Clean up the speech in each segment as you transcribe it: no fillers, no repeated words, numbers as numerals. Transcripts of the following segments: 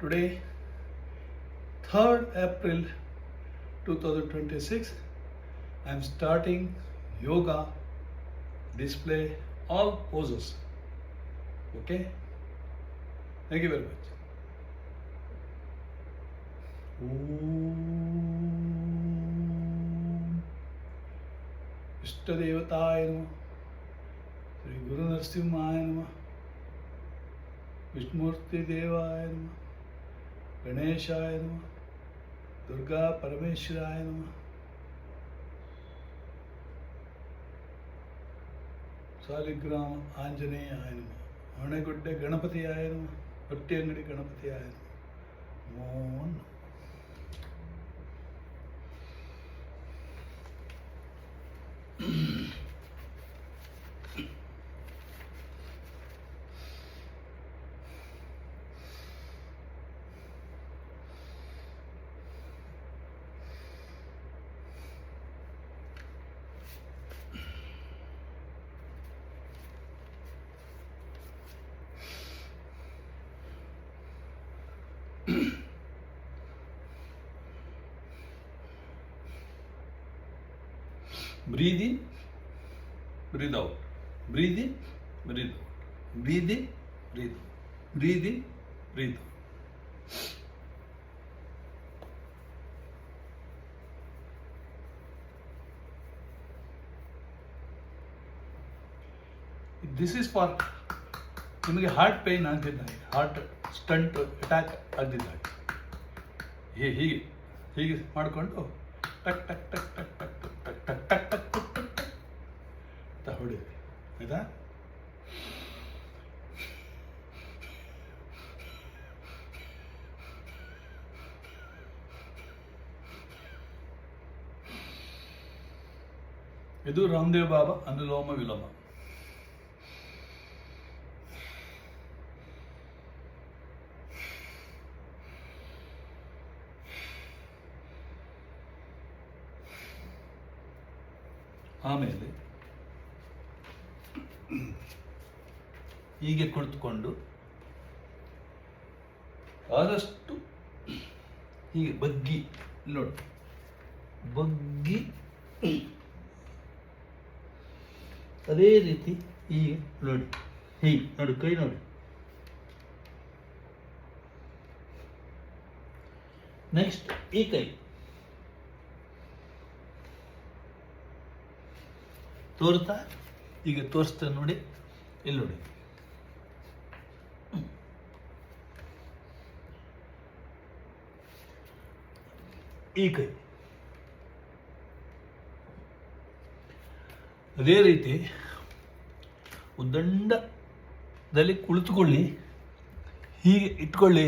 Today, 3rd April 2026, I am starting yoga display all poses. Okay? Thank you very much. Om Ishtadevataya Namah, Sri Guru Narasimhaya Namah, Vishmurti Devaya Namah, Ganeshaya Namah, Durga Parameshwaraya Namah, Saligrama Anjaneyaya Namah, Anegudde Ganapatiyaya Namah, Vattiyangadi Ganapatiyaya Namah. Moon. Breathe in, breathe out. Breathe in, breathe out. Breathe in, breathe out. Breathe in, breathe out. This is for ನಿಮಗೆ heart pain ಆಗ್ತಿದ್ದಾಗ, heart stent attack ಆಗ್ತಿದ್ದಾಗ ಹೀಗೆ ಹೀಗೆ ಮಾಡಿಕೊಂಡು ಟಕ್ ಟಕ್ ಟಕ್ ಟಕ್ ಟಕ್ ಟಕ್ ಟಕ್ ಟಕ್ ಟಕ್ ಟಕ್ ಟಕ್ ಟಕ್ ಟಕ್ ಅಂತ ಹೊಡೀರಿ. ಆಯಿತಾ? ಇದು ರಾಮದೇವ್ ಬಾಬಾ ಅನುಲೋಮ ವಿಲೋಮ. ಆಮೇಲೆ ಹೀಗೆ ಕುಳಿತುಕೊಂಡು ಆದಷ್ಟು ಹೀಗೆ ಬಗ್ಗಿ ನೋಡಿ, ಬಗ್ಗಿ ಅದೇ ರೀತಿ ಹೀಗೆ ನೋಡಿ, ಹೀಗೆ ನೋಡಿ, ಕೈ ನೋಡಿ. ನೆಕ್ಸ್ಟ್ ಈ ಕೈ ತೋರ್ತಾ ಈಗ ತೋರಿಸ್ತಾ ನೋಡಿ, ಇಲ್ಲಿ ನೋಡಿ. ಈ ಕೈ ಅದೇ ರೀತಿ ಉದ್ದಂಡದಲ್ಲಿ ಕುಳಿತುಕೊಳ್ಳಿ, ಹೀಗೆ ಇಟ್ಕೊಳ್ಳಿ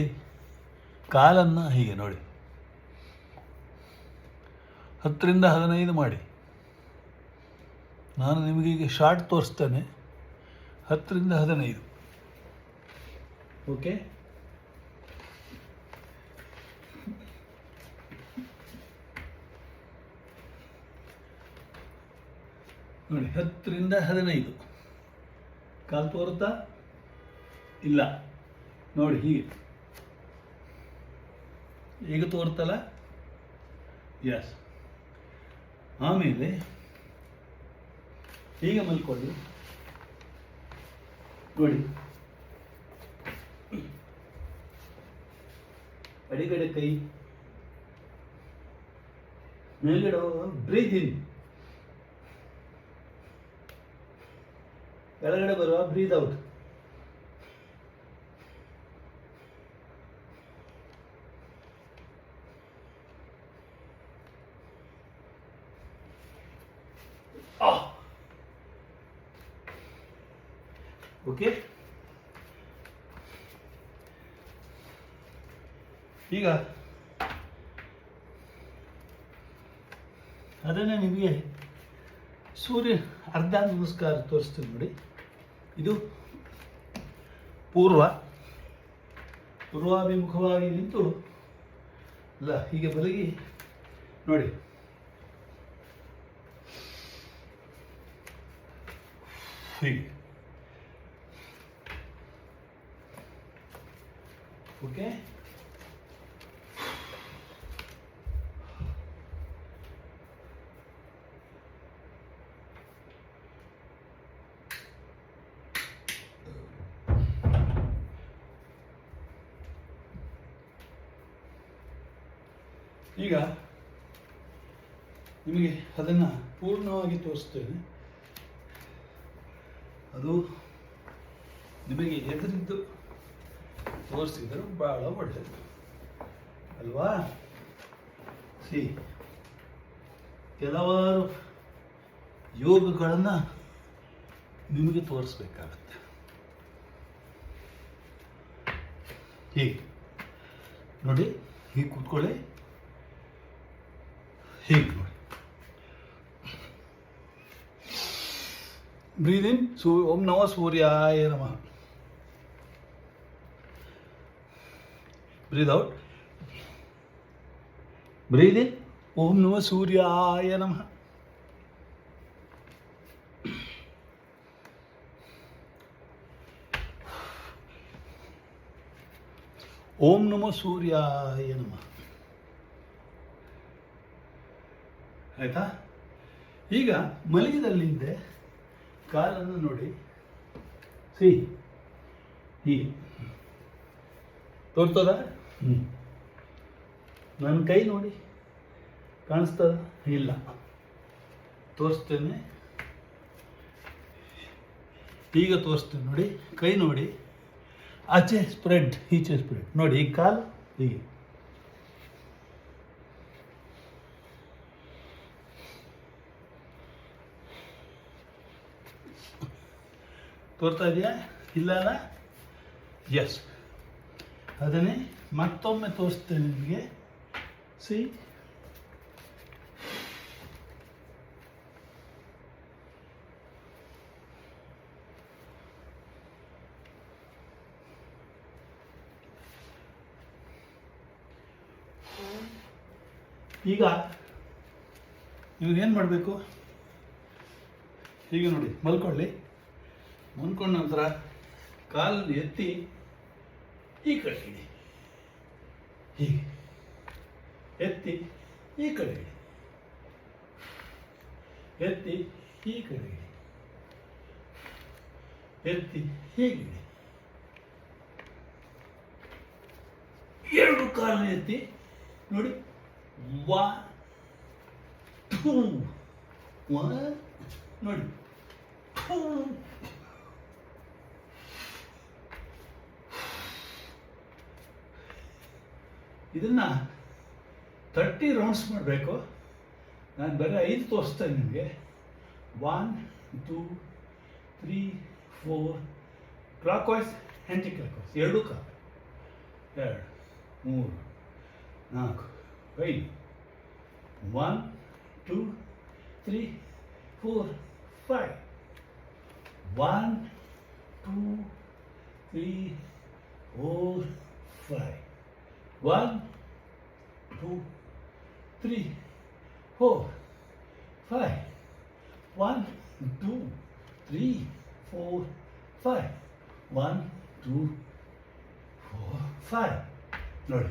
ಕಾಲನ್ನು, ಹೀಗೆ ನೋಡಿ 10 ರಿಂದ 15 ಮಾಡಿ. ನಾನು ನಿಮಗೀಗ ಶಾರ್ಟ್ ತೋರಿಸ್ತೇನೆ, 10 ರಿಂದ 15. ಓಕೆ? ನೋಡಿ, 10 ರಿಂದ 15 ಕಾಲು ತೋರುತ್ತಾ ಇಲ್ಲ ನೋಡಿ, ಹೀಗೆ ಈಗ ತೋರ್ತಲ್ಲ. ಎಸ್. ಆಮೇಲೆ ಹೀಗೆ ಮಲ್ಕೊಳ್ಳಿ ನೋಡಿ, ಅಡಿಗಡೆ ಕೈ ಮೇಲ್ಗಡೆ ಬ್ರೀತ್ ಇನ್, ಕೆಳಗಡೆ ಬರುವ ಬ್ರೀತ್ ಔಟ್. ಓಕೆ? ಈಗ ಅದನ್ನು ನಿಮಗೆ ಸೂರ್ಯ ಅರ್ಧ ನಮಸ್ಕಾರ ತೋರಿಸ್ತೀನಿ ನೋಡಿ. ಇದು ಪೂರ್ವಾಭಿಮುಖವಾಗಿ ನಿಂತು ಅಲ್ಲ, ಹೀಗೆ ಬಲಗಿ ನೋಡಿ, ಹೀಗೆ. ಓಕೆ? ಈಗ ನಿಮಗೆ ಅದನ್ನು ಪೂರ್ಣವಾಗಿ ತೋರಿಸ್ತೇನೆ. ಅದು ನಿಮಗೆ ಎದುರಿದ್ದು ತೋರಿಸಿದರೆ ಭಾಳ ಒಳ್ಳೆಯದು ಅಲ್ವಾ? ಕೆಲವಾರು ಯೋಗಗಳನ್ನು ನಿಮಗೆ ತೋರಿಸ್ಬೇಕಾಗತ್ತೆ. ಹೀಗೆ ನೋಡಿ, ಹೀಗೆ ಕೂತ್ಕೊಳ್ಳಿ, ಹೀಗೆ ನೋಡಿ. ಬ್ರೀದ್ ಇನ್, ಓಂ ನಮಃ ಸೂರ್ಯಾಯ ನಮಃ. ಬ್ರೀದ್ ಔಟ್, ಬ್ರೀದ್ ಇನ್, ಓಂ ನಮಃ ಸೂರ್ಯಾಯ ನಮಃ. ಓಂ ನಮಃ ಸೂರ್ಯಾಯ ನಮಃ. ಆಯ್ತಾ? ಈಗ ಮಲಗಿದಲ್ಲಿಂದೆ ಕಾಲನ್ನು ನೋಡಿ, ಹೀಗೆ ತೋರ್ತದ? ನನ್ನ ಕೈ ನೋಡಿ, ಕಾಣಿಸ್ತದ? ಇಲ್ಲ, ತೋರಿಸ್ತೇನೆ. ಈಗ ತೋರಿಸ್ತೇನೆ ನೋಡಿ, ಕೈ ನೋಡಿ, ಆಚೆ ಸ್ಪ್ರೆಡ್, ಈಚೆ ಸ್ಪ್ರೆಡ್ ನೋಡಿ. ಈ ಕಾಲು ಹೀಗೆ, ತೋರ್ತಾ ಇದೆಯಾ? ಇಲ್ಲ ಅಲ್ಲ? ಎಸ್, ಅದನ್ನೇ ಮತ್ತೊಮ್ಮೆ ತೋರಿಸ್ತೇನೆ ನಿಮಗೆ. ಈಗ ಇವಾಗೇನು ಮಾಡಬೇಕು? ಹೀಗೆ ನೋಡಿ, ಮಲ್ಕೊಳ್ಳಿ. ಮಲ್ಕೊಂಡ ನಂತರ ಕಾಲನ್ನು ಎತ್ತಿ ಈ ಕಡೆ ಇಡಿ, ಹೀಗೆ ಎತ್ತಿ ಈ ಕಡೆ ಇಡಿ, ಎತ್ತಿ ಈ ಕಡೆ ಇಡಿ, ಎತ್ತಿ ಹೀಗಿಡಿ. ಎರಡು ಕಾಲನ್ನು ಎತ್ತಿ ನೋಡಿ. 1 2 1 ನೋಡಿ. 2 ಇದನ್ನು 30 ರೌಂಡ್ಸ್ ಮಾಡಬೇಕು. ನಾನು ಬರೀ 5 ತೋರಿಸ್ತೇನೆ ನಿಮಗೆ. 1 2 3 4 clockwise, anticlockwise, 2 ಕಾಲ, 2 3 4 5 1 2 3 4 5 1 2 3 4 5 1 2 3 4 5 1 2 3 4 5 1 2 4 5 ನೋಡಿ.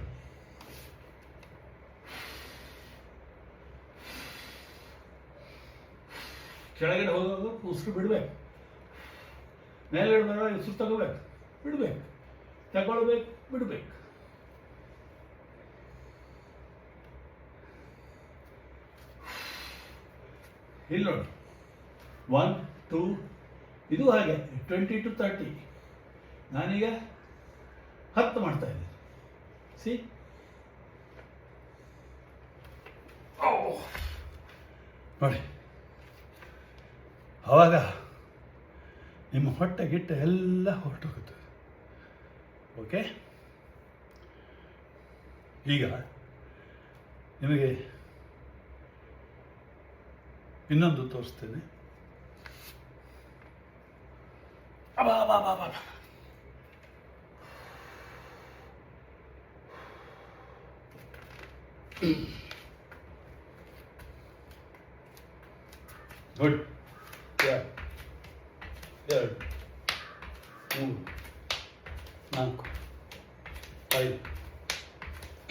ಕೆಳಗಡೆ ಹೋಗುವಾಗ ಉಸಿರು ಬಿಡಬೇಕು, ಮೇಲ್ಗಡೆ ಬರುವಾಗ ಉಸಿರು ತಗೋಬೇಕು, ಬಿಡಬೇಕು, ತಗೊಳ್ಬೇಕು, ಬಿಡಬೇಕು. ಇಲ್ಲಿ ನೋಡಿ, 1 2 ಇದು ಹಾಗೆ 20 to 30. ನಾನೀಗ 10 ಮಾಡ್ತಾ ಇದ್ದೀನಿ. ನೋಡಿ, ಆವಾಗ ನಿಮ್ಮ ಹೊಟ್ಟೆ ಗಿಟ್ಟೆ ಎಲ್ಲ ಹೊರಟೋಗುತ್ತೆ. ಓಕೆ, ಈಗ ನಿಮಗೆ ಇನ್ನೊಂದು ತೋರಿಸ್ತೇನೆ. ಗುಡ್. 2 3 4 5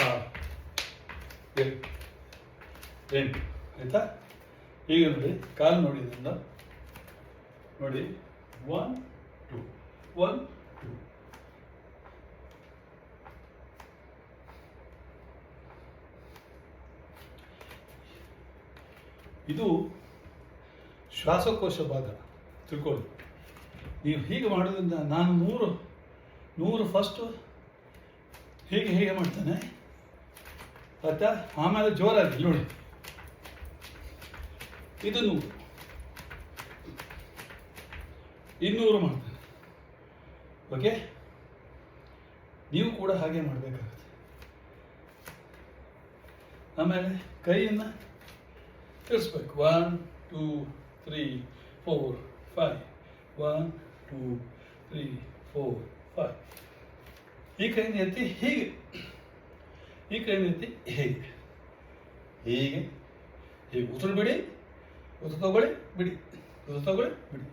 6 7 8 ಆಯಿತಾ? ಈಗ ನೋಡಿ, ಕಾಲು ನೋಡಿ, ಇದನ್ನು ನೋಡಿ. 1 2 1 2 1 ಇದು ಶ್ವಾಸಕೋಶ ಭಾಗ ತಿಳ್ಕೊಳ್ಳಿ. ನೀವು ಹೀಗೆ ಮಾಡೋದ್ರಿಂದ ನಾನು ನೂರು ಫಸ್ಟು ಹೀಗೆ ಮಾಡ್ತಾನೆ ಆಯ್ತಾ. ಆಮೇಲೆ ಜೋರಾಗಿ ನೋಡಿ, ಇದು 100, 200 ಮಾಡ್ತಾನೆ. ಓಕೆ, ನೀವು ಕೂಡ ಹಾಗೆ ಮಾಡಬೇಕಾಗುತ್ತೆ. ಆಮೇಲೆ ಕೈಯನ್ನು ತಿರ್ಸ್ಬೇಕು. 1 2 3 4 5 1 2 3 4 5. ಈ ಕೈಯನ್ನು ಎತ್ತಿ ಹೀಗೆ, ಈ ಕೈಯನ್ನು ಎತ್ತಿ ಹೀಗೆ ಉಸಿರು ಬಿಡಿ, ಉಸಿರು ತಗೊಳ್ಳಿ ಬಿಡಿ, ಉಸಿರು ತಗೊಳ್ಳಿ ಬಿಡಿ.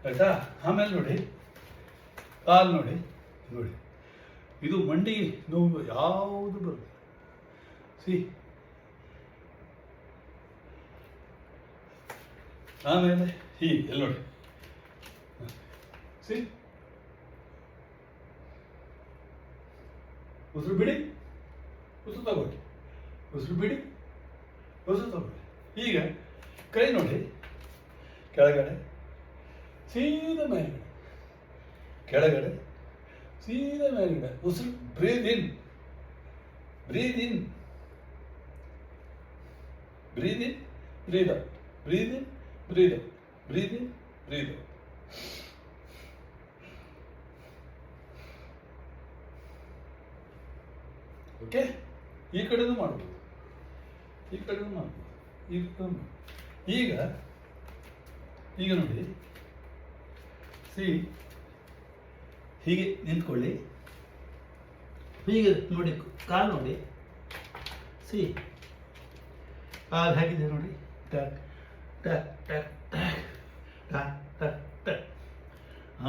ಆಯಿತಾ. ಆಮೇಲೆ ನೋಡಿ ಕಾಲು ನೋಡಿ, ಇದು ಮಂಡಿಗೆ ನೋವು ಯಾವುದು ಬರುತ್ತೆ. ಆಮೇಲೆ ಹೀಗೆ ಎಲ್ಲ ನೋಡಿ, ಉಸಿರು ಬಿಡಿ, ಉಸಿರು ತಗೊಳ್ಳಿ, ಉಸಿರು ಬಿಡಿ, ಉಸಿರು ತಗೊಳ್ಳಿ. ಈಗ ಕೈ ನೋಡಿ, ಕೆಳಗಡೆ ಸೀದಾ ಮೇಲ್ಗಡೆ, ಕೆಳಗಡೆ ಸೀದಾ ಮೇಲ್ಗಡೆ. ಉಸಿರು ಬ್ರೀದ್ ಇನ್, ಬ್ರೀದ್ ಇನ್, ಬ್ರೀದ್ ಇನ್, ಬ್ರೀದ್ ಔಟ್, ಬ್ರೀದ್ ಇನ್, ಬ್ರೀದ್ ಔಟ್, ಬ್ರೀದ್ ಇನ್, ಬ್ರೀದ್ ಔಟ್. ಓಕೆ, ಈ ಕಡೆನೂ ಮಾಡ್ಬೋದು, ಈ ಕಡೆನೂ ಮಾಡ್ಬೋದು, ಈ ಕಡೆ. ಈಗ ನೋಡಿ, ಹೀಗೆ ನಿಂತ್ಕೊಳ್ಳಿ, ಹೀಗೆ ನೋಡಿ, ಕಾಲು ನೋಡಿ, ಕಾಲು ಹಾಕಿದೆ ನೋಡಿ, ಟಕ್ ಟಕ್ ಟಕ್ ಟಕ್ ಟಕ್ ಟಕ್ ಟಕ್.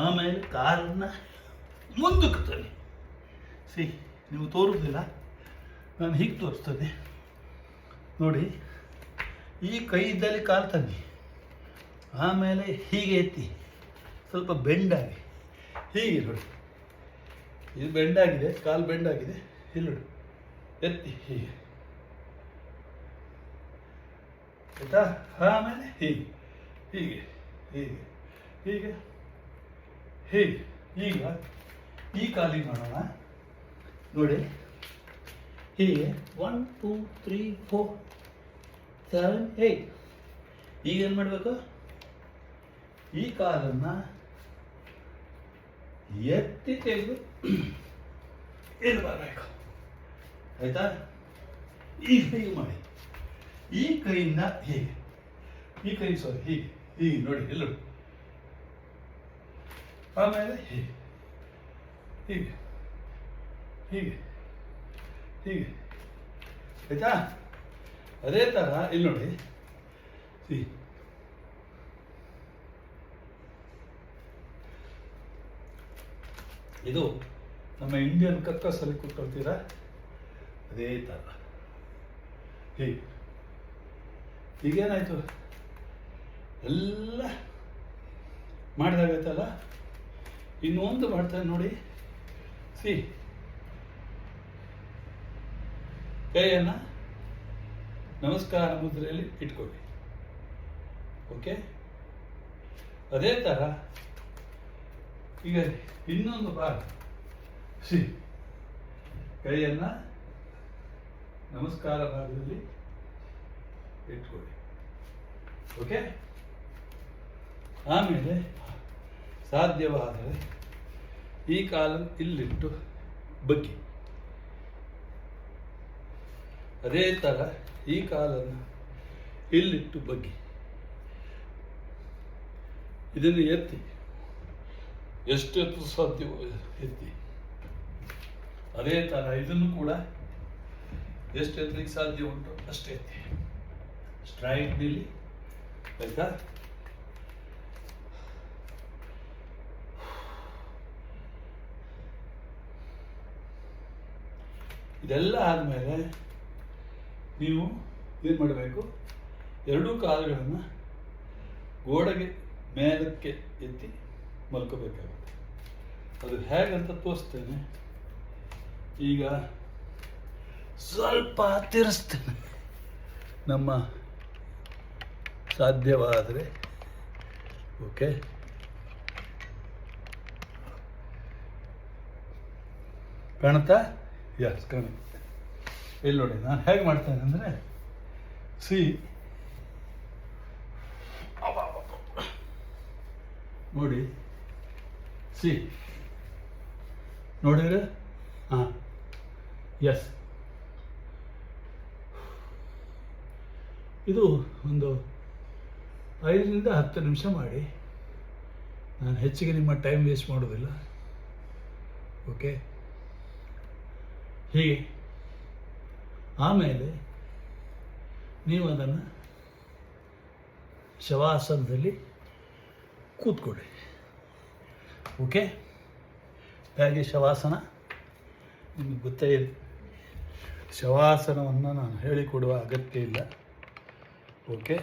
ಆಮೇಲೆ ಕಾಲನ್ನು ಮುಂದಕ್ಕೆ ತನ್ನಿ. ನೀವು ತೋರಿಸಲಿಲ್ಲ, ನಾನು ಹೀಗೆ ತೋರಿಸ್ತೇನೆ ನೋಡಿ. ಈ ಕೈ ಇದ್ದಲ್ಲಿ ಕಾಲು ತನ್ನಿ, ಆಮೇಲೆ ಹೀಗೆ ಎತ್ತಿ, ಸ್ವಲ್ಪ ಬೆಂಡಾಗಿ ಹೀಗೆ ನೋಡಿ. ಇದು ಬೆಂಡಾಗಿದೆ, ಕಾಲು ಬೆಂಡಾಗಿದೆ, ಇಲ್ಲಿ ನೋಡಿ, ಎತ್ತಿ ಹೀಗೆ, ಆಯಿತಾ. ಆಮೇಲೆ ಹೀಗೆ ಹೀಗೆ ಹೀಗೆ ಹೀಗೆ ಹೀಗೆ. ಈಗ ಈ ಕಾಲಿಗೆ ಮಾಡೋಣ ನೋಡಿ, ಹೀಗೆ 1 2 3 4 7 8. ಈಗ ಏನು ಮಾಡಬೇಕು, ಈ ಕಾಲನ್ನು ಎತ್ತಿ ತೆಗೆದು ಇಲ್ಲಿ ಬರಬೇಕು, ಆಯಿತಾ. ಈಗ ಹೀಗೆ ಮಾಡಿ, ಈ ಕೈಯಿಂದ ಹೀಗೆ, ಈ ಕೈ ಹೀಗೆ ಹೀಗೆ ನೋಡಿ, ಎಲ್ಲ. ಆಮೇಲೆ ಹೀಗೆ ಹೀಗೆ ಹೀಗೆ ಹೀಗೆ, ಆಯಿತಾ. ಅದೇ ಥರ ಇಲ್ಲಿ ನೋಡಿ, ಇದು ನಮ್ಮ ಇಂಡಿಯನ್ ಕಕ್ಕಸಲ್ಲಿ ಕೂತ್ಕೊಳ್ತೀರಾ, ಅದೇ ಥರ ಹೀಗೇನಾಯಿತು, ಎಲ್ಲ ಮಾಡಿದಾಗೈತಲ್ಲ. ಇನ್ನೊಂದು ಮಾಡ್ತಾರೆ ನೋಡಿ, ಕೈಯನ್ನು ನಮಸ್ಕಾರ ಮುದ್ರೆಯಲ್ಲಿ ಇಟ್ಕೊಳ್ಳಿ. ಓಕೆ, ಅದೇ ಥರ ಈಗ ಇನ್ನೊಂದು ಭಾಗ, ಕೈಯನ್ನು ನಮಸ್ಕಾರ ಭಾಗದಲ್ಲಿ ಇಟ್ಕೊಳ್ಳಿ. ಓಕೆ, ಆಮೇಲೆ ಸಾಧ್ಯವಾದರೆ ಈ ಕಾಲನ್ನು ಇಲ್ಲಿಟ್ಟು ಬಗ್ಗಿ. ಅದೇ ಥರ ಈ ಕಾಲನ್ನು ಇಲ್ಲಿಟ್ಟು ಬಗ್ಗಿ, ಇದನ್ನು ಎತ್ತಿ, ಎಷ್ಟು ಎತ್ತು ಸಾಧ್ಯವೋ ಎತ್ತಿ. ಅದೇ ಥರ ಇದನ್ನು ಕೂಡ ಎಷ್ಟು ಎತ್ತಲಿಕ್ಕೆ ಸಾಧ್ಯ ಉಂಟು ಅಷ್ಟೇ ಎತ್ತಿ, ಸ್ಟ್ರೈಟ್ ನಿಲ್ಲಿ, ಆಯ್ತಾ. ಇದೆಲ್ಲ ಆದಮೇಲೆ ನೀವು ಏನು ಮಾಡಬೇಕು, ಎರಡೂ ಕಾಲುಗಳನ್ನು ಗೋಡೆಗೆ ಮೇಲಕ್ಕೆ ಎತ್ತಿ ಮಲ್ಕೋಬೇಕಾಗುತ್ತೆ. ಅದು ಹೇಗಂತ ತೋರಿಸ್ತೇನೆ. ಈಗ ಸ್ವಲ್ಪ ತಿರ್ಸ್ತೇನೆ ನಮ್ಮ ಸಾಧ್ಯವಾದರೆ ಓಕೆ. ಕಾಣುತ್ತಾ? ಯಸ್, ಕಾಣುತ್ತೆ. ಇಲ್ಲಿ ನೋಡಿ ನಾನು ಹೇಗೆ ಮಾಡ್ತೇನೆ ಅಂದರೆ, ಸಿ ನೋಡಿ, ಸಿ ನೋಡಿದ್ರೆ, ಹಾಂ, ಎಸ್. ಇದು ಒಂದು 5ರಿಂದ 10 ನಿಮಿಷ ಮಾಡಿ. ನಾನು ಹೆಚ್ಚಿಗೆ ನಿಮ್ಮ ಟೈಮ್ ವೇಸ್ಟ್ ಮಾಡೋದಿಲ್ಲ. ಓಕೆ, ಹೀಗೆ ಆಮೇಲೆ ನೀವು ಅದನ್ನು ಶವಾಸನದಲ್ಲಿ ಕೂತ್ಕೊಳ್ಳಿ. ಓಕೆ, ಹೇಗೆ ಶವಾಸನ ನಿಮಗೆ ಗೊತ್ತೇ ಇದೆ. ಶವಾಸನವನ್ನು ನಾನು ಹೇಳಿಕೊಡುವ ಅಗತ್ಯ ಇಲ್ಲ. ಓಕೆ,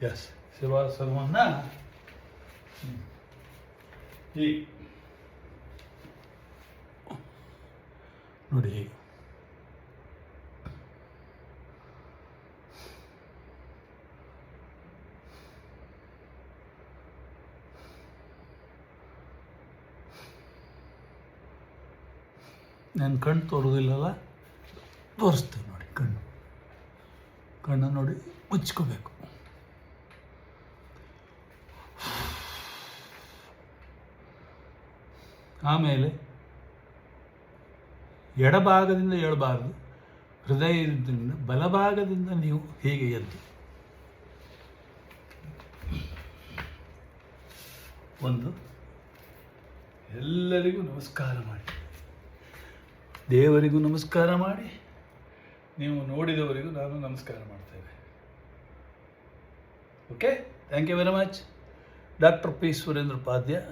ಎಸ್, ಶವಾಸನವನ್ನು ಹೀಗೆ ನೋಡಿ, ಹೀಗೆ ನಾನು ಕಣ್ಣು ತೋರೋದಿಲ್ಲಲ್ಲ, ತೋರಿಸ್ತೇನೆ ನೋಡಿ. ಕಣ್ಣು ನೋಡಿ ಮುಚ್ಕೋಬೇಕು. ಆಮೇಲೆ ಎಡಭಾಗದಿಂದ ಏಳಬಾರದು, ಹೃದಯದಿಂದ ಬಲಭಾಗದಿಂದ ನೀವು ಹೀಗೆ ಎದ್ದು ಒಂದು ಎಲ್ಲರಿಗೂ ನಮಸ್ಕಾರ ಮಾಡಿ, ದೇವರಿಗೂ ನಮಸ್ಕಾರ ಮಾಡಿ, ನೀವು ನೋಡಿದವರಿಗೂ ನಾನು ನಮಸ್ಕಾರ ಮಾಡ್ತೇನೆ. Okay, thank you very much. Doctor P. Surendra Upadhyaya.